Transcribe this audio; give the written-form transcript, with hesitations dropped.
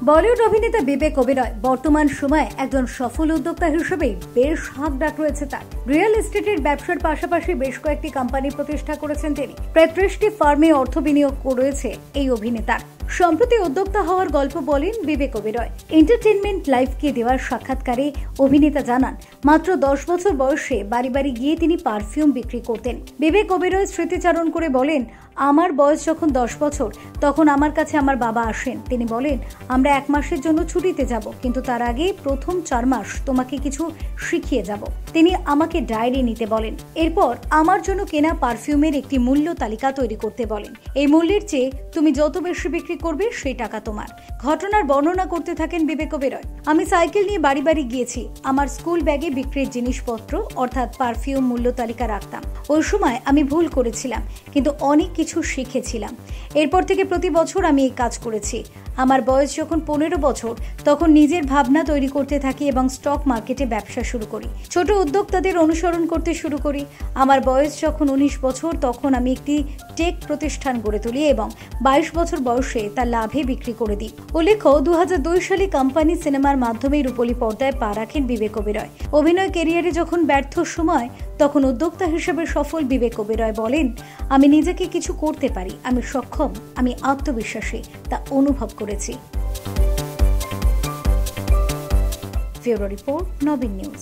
বলিউড অভিনেতা বিবেক ওবেরয় বর্তমান সময়ে একজন সফল উদ্যোক্তা হিসেবে বেশ হাত ডাক রয়েছে তার। রিয়েল এস্টেটের ব্যবসার পাশাপাশি বেশ কয়েকটি কোম্পানি প্রতিষ্ঠা করেছেন তিনি। প্রায় 30টি ফার্মে অর্থ বিনিয়োগ করেছে এই অভিনেতার। সম্প্রতি উদ্যোক্তা হওয়ার গল্প বলেন বিবেক ওবেরয়। এন্টারটেইনমেন্ট লাইভকে দেওয়া সাক্ষাৎকারে অভিনেতা জানান, মাত্র 10 বছর বয়সে বাড়ি বাড়ি গিয়ে তিনি পারফিউম বিক্রি করতেন। বিবেক ওবেরয় স্মৃতিচারণ করে বলেন, আমার বয়স যখন 10 বছর তখন আমার কাছে আমার বাবা আসেন। তিনি বলেন, আমরা 1 মাসের জন্য ছুটিতে যাব, কিন্তু তার আগে প্রথম 4 মাস তোমাকে কিছু শিখিয়ে যাব। তিনি আমাকে ডায়েরি নিতে বলেন। এরপর আমার জন্য কেনা পারফিউমের একটি মূল্য তালিকা তৈরি করতে বলেন। এই মূল্যের চেয়ে তুমি যত বেশি বিক্রি করবে সেই টাকা তোমার। ঘটনার বর্ণনা করতে থাকেন বিবেক ওবেরয়। আমি সাইকেল নিয়ে বাড়ি বাড়ি গিয়েছি। আমার স্কুল ব্যাগে বিক্রির জিনিসপত্র অর্থাৎ পারফিউম মূল্য তালিকা রাখতাম। ওই সময় আমি ভুল করেছিলাম, কিন্তু অনেক কিছু শিখেছিলাম। এরপর থেকে প্রতি বছর আমি এই কাজ করেছি। আমার বয়স যখন 15 বছর তখন নিজের ভাবনা তৈরি করতে থাকি এবং স্টক মার্কেটে ব্যবসা শুরু করি। ছোট উদ্যোক্তাদের অনুসরণ করতে শুরু করি। আমার বয়স যখন 19 বছর তখন আমি একটি টেক প্রতিষ্ঠান গড়ে তুলি এবং 22 বছর বয়সে তা লাভে বিক্রি করে দিই। উল্লেখ্য, 2002 সালে কোম্পানি সিনেমার মাধ্যমে রূপলী পর্দায় পা রাখেন বিবেক ওবেরয়। অভিনয় ক্যারিয়ারে যখন ব্যর্থ সময় তখন উদ্যোক্তা হিসেবে সফল বিবেক ওবেরয় বলেন, আমি নিজেকে কিছু করতে পারি, আমি সক্ষম, আমি আত্মবিশ্বাসী, তা অনুভব করেছি। ব্যুরো রিপোর্ট, নবীন নিউজ।